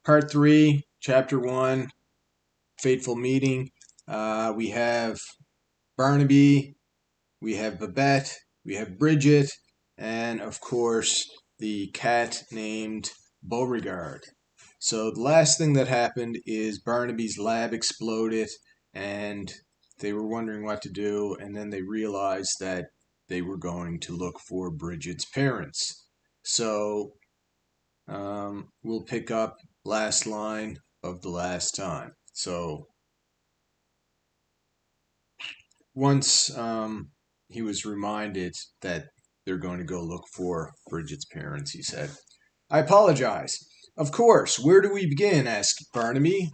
Part 3, Chapter 1, Fateful Meeting. We have Barnaby, we have Babette, we have Bridget, and of course the cat named Beauregard. So the last thing that happened is Barnaby's lab exploded and they were wondering what to do, and then they realized that they were going to look for Bridget's parents. So we'll pick up last line of the last time. So once he was reminded that they're going to go look for Bridget's parents, he said, "I apologize. Of course, where do we begin?" asked Barnaby.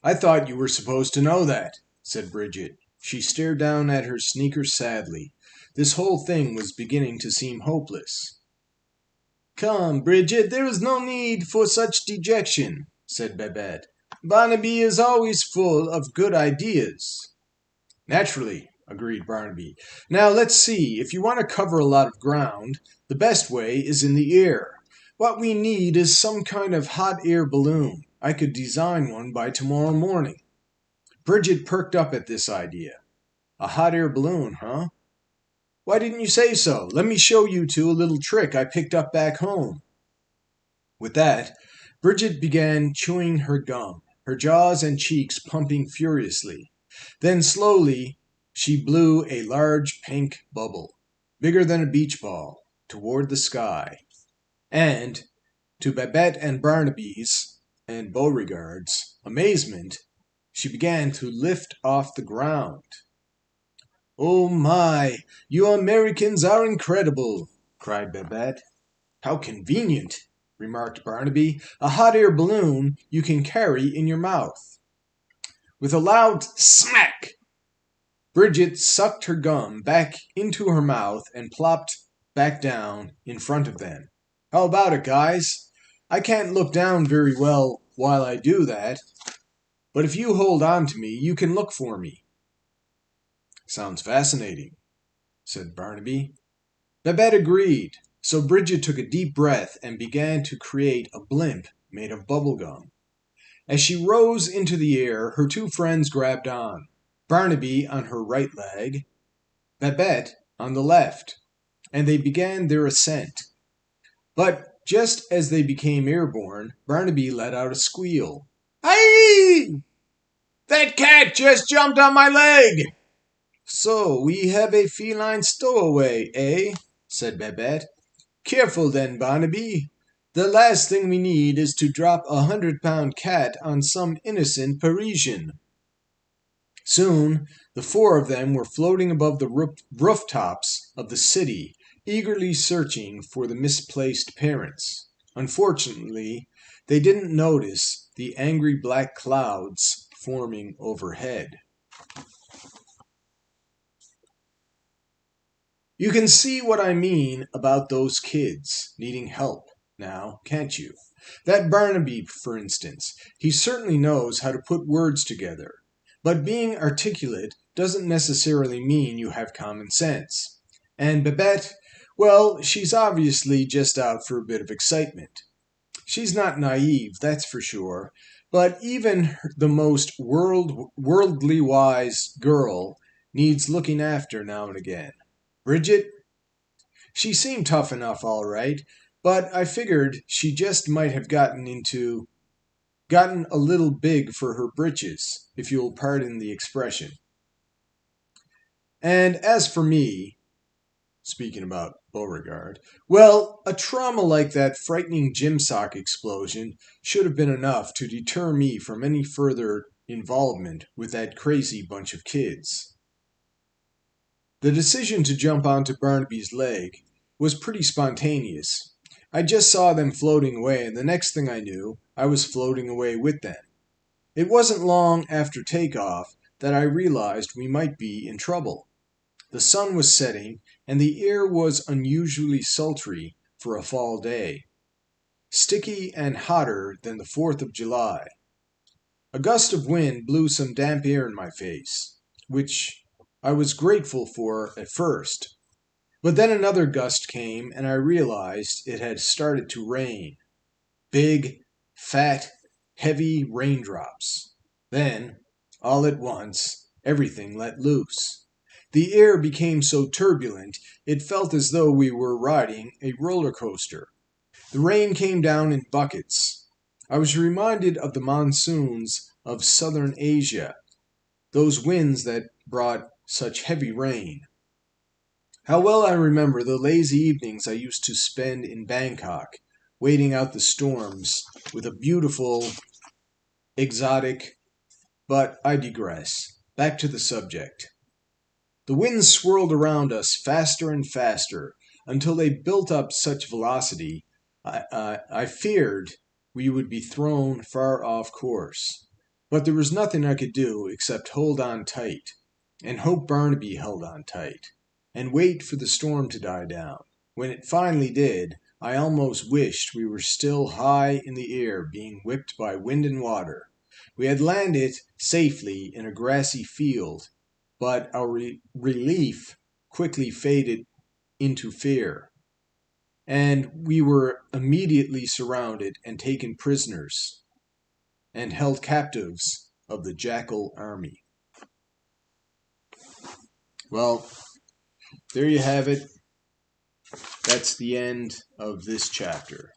"I thought you were supposed to know that," said Bridget. She stared down at her sneakers sadly. This whole thing was beginning to seem hopeless. "Come, Bridget, there is no need for such dejection," said Babette. "Barnaby is always full of good ideas." "Naturally," agreed Barnaby. "Now let's see. If you want to cover a lot of ground, the best way is in the air. What we need is some kind of hot air balloon. I could design one by tomorrow morning." Bridget perked up at this idea. "A hot air balloon, huh? Why didn't you say so? Let me show you two a little trick I picked up back home." With that, Bridget began chewing her gum, her jaws and cheeks pumping furiously. Then slowly she blew a large pink bubble, bigger than a beach ball, toward the sky. And, to Babette and Barnaby's and Beauregard's amazement, she began to lift off the ground. "Oh my, you Americans are incredible!" cried Babette. "How convenient!" remarked Barnaby. "A hot air balloon you can carry in your mouth." With a loud smack, Bridget sucked her gum back into her mouth and plopped back down in front of them. "How about it, guys? I can't look down very well while I do that, but if you hold on to me, you can look for me." "Sounds fascinating," said Barnaby. Babette agreed, so Bridget took a deep breath and began to create a blimp made of bubble gum. As she rose into the air, her two friends grabbed on, Barnaby on her right leg, Babette on the left, and they began their ascent. But just as they became airborne, Barnaby let out a squeal. "Aye! That cat just jumped on my leg!" "So we have a feline stowaway, eh?" said Babette. "Careful then, Barnaby. The last thing we need is to drop a 100-pound cat on some innocent Parisian." Soon the four of them were floating above the rooftops of the city, eagerly searching for the misplaced parents. Unfortunately, they didn't notice the angry black clouds forming overhead. You can see what I mean about those kids needing help now, can't you? That Barnaby, for instance, he certainly knows how to put words together. But being articulate doesn't necessarily mean you have common sense. And Babette, well, she's obviously just out for a bit of excitement. She's not naive, that's for sure, but even the most worldly wise girl needs looking after now and again. Bridget? She seemed tough enough, all right, but I figured she just might have gotten a little big for her britches, if you'll pardon the expression. And as for me, speaking about Beauregard, well, a trauma like that frightening gym sock explosion should have been enough to deter me from any further involvement with that crazy bunch of kids. The decision to jump onto Barnaby's leg was pretty spontaneous. I just saw them floating away, and the next thing I knew, I was floating away with them. It wasn't long after takeoff that I realized we might be in trouble. The sun was setting, and the air was unusually sultry for a fall day, sticky and hotter than the 4th of July. A gust of wind blew some damp air in my face, which I was grateful for at first. But then another gust came, and I realized it had started to rain. Big, fat, heavy raindrops. Then, all at once, everything let loose. The air became so turbulent it felt as though we were riding a roller coaster. The rain came down in buckets. I was reminded of the monsoons of southern Asia, those winds that brought such heavy rain. How well I remember the lazy evenings I used to spend in Bangkok, waiting out the storms with a beautiful, exotic, but I digress. Back to the subject. The winds swirled around us faster and faster until they built up such velocity I feared we would be thrown far off course. But there was nothing I could do except hold on tight, and hope Barnaby held on tight, and wait for the storm to die down. When it finally did, I almost wished we were still high in the air being whipped by wind and water. We had landed safely in a grassy field, but our relief quickly faded into fear, and we were immediately surrounded and taken prisoners and held captives of the Jackal army. Well, there you have it. That's the end of this chapter.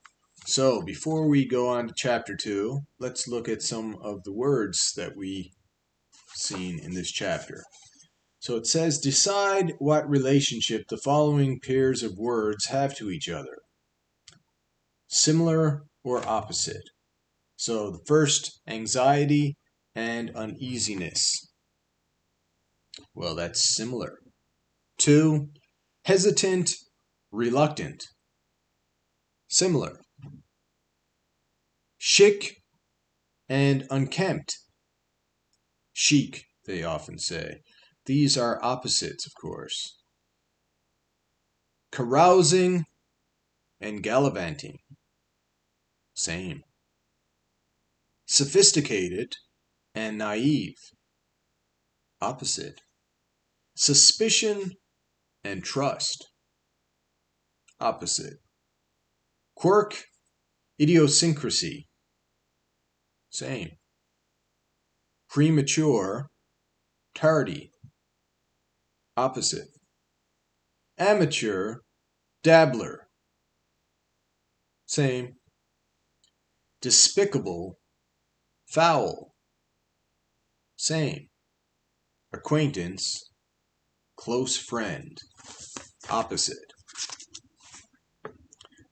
So, before we go on to chapter 2, let's look at some of the words that we seen in this chapter. So it says, decide what relationship the following pairs of words have to each other. Similar or opposite. So the first, anxiety and uneasiness. Well, that's similar. 2, hesitant, reluctant. Similar. Chic and unkempt. Chic, they often say. These are opposites, of course. Carousing and gallivanting. Same. Sophisticated and naive. Opposite. Suspicion and trust. Opposite. Quirk, idiosyncrasy. Same. Premature, tardy. Opposite. Amateur, dabbler. Same. Despicable, foul. Same. Acquaintance, close friend. Opposite.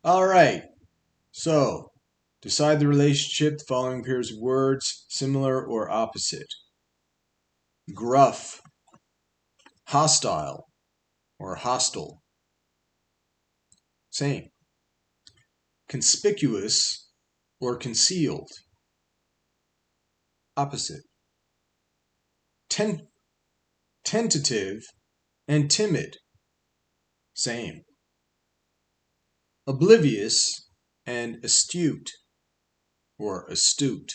All right. So, decide the relationship, the following pairs of words, similar or opposite. Gruff, hostile, or hostile. Same. Conspicuous or concealed. Opposite. Tentative and timid. Same. Oblivious and astute or astute.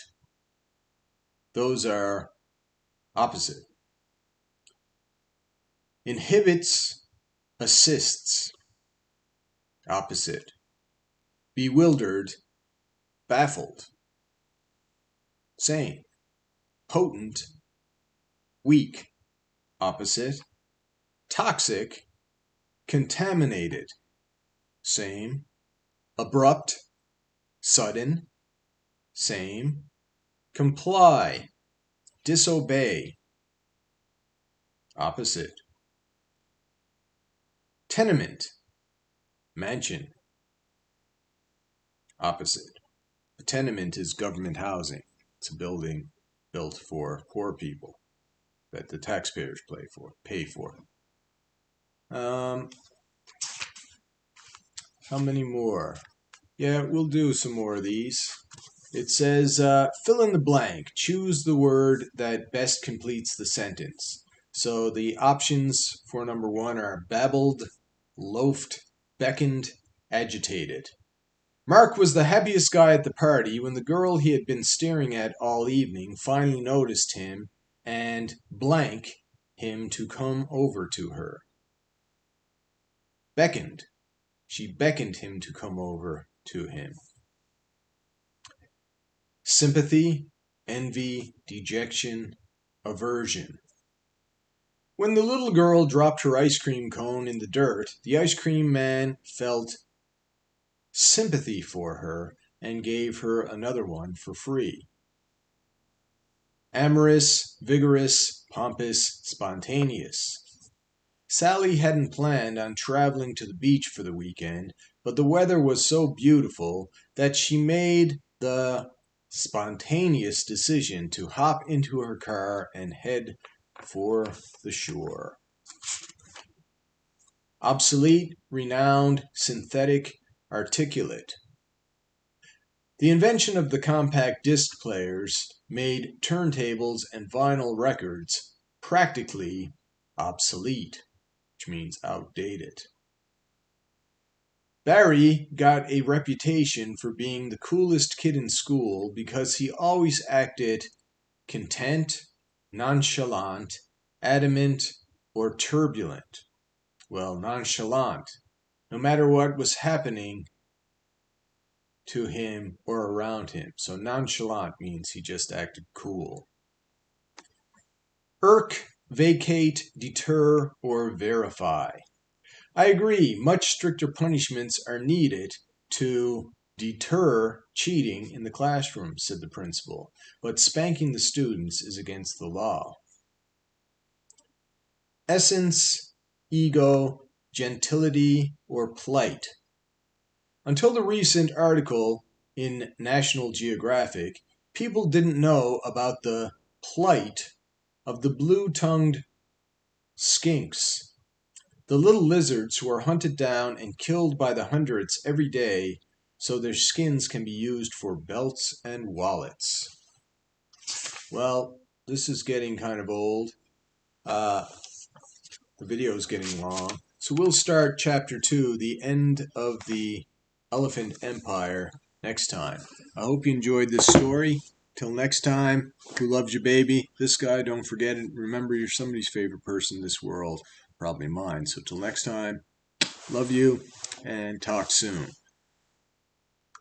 Those are opposite. Inhibits, assists. Opposite. Bewildered, baffled. Same. Potent, weak. Opposite. Toxic, contaminated. Same. Abrupt, sudden. Same. Comply, disobey. Opposite. Tenement, mansion. Opposite. A tenement is government housing. It's a building built for poor people that the taxpayers pay for. How many more? Yeah, we'll do some more of these. It says, fill in the blank. Choose the word that best completes the sentence. So the options for number 1 are babbled, loafed, beckoned, agitated. Mark was the happiest guy at the party when the girl he had been staring at all evening finally noticed him and blank him to come over to her. Beckoned. She beckoned him to come over to him. sympathy, envy, dejection, aversion. When the little girl dropped her ice cream cone in the dirt, the ice cream man felt sympathy for her and gave her another one for free. Amorous, vigorous, pompous, spontaneous. Sally hadn't planned on traveling to the beach for the weekend, but the weather was so beautiful that she made the spontaneous decision to hop into her car and head for the shore. Obsolete, renowned, synthetic, articulate. The invention of the compact disc players made turntables and vinyl records practically obsolete, which means outdated. Barry got a reputation for being the coolest kid in school because he always acted content, nonchalant, adamant, or turbulent. Well, nonchalant, no matter what was happening to him or around him. So nonchalant means he just acted cool. Irk, vacate, deter, or verify. I agree, much stricter punishments are needed to deter cheating in the classroom, said the principal, but spanking the students is against the law. Essence, ego, gentility, or plight. Until the recent article in National Geographic, people didn't know about the plight of the blue-tongued skinks, the little lizards who are hunted down and killed by the hundreds every day so their skins can be used for belts and wallets. Well, this is getting kind of old. The video is getting long. So we'll start chapter 2, the end of the Elephant Empire, next time. I hope you enjoyed this story. Till next time, who loves you, baby? This guy, don't forget it. Remember, you're somebody's favorite person in this world. Probably mine. So till next time, love you, and talk soon.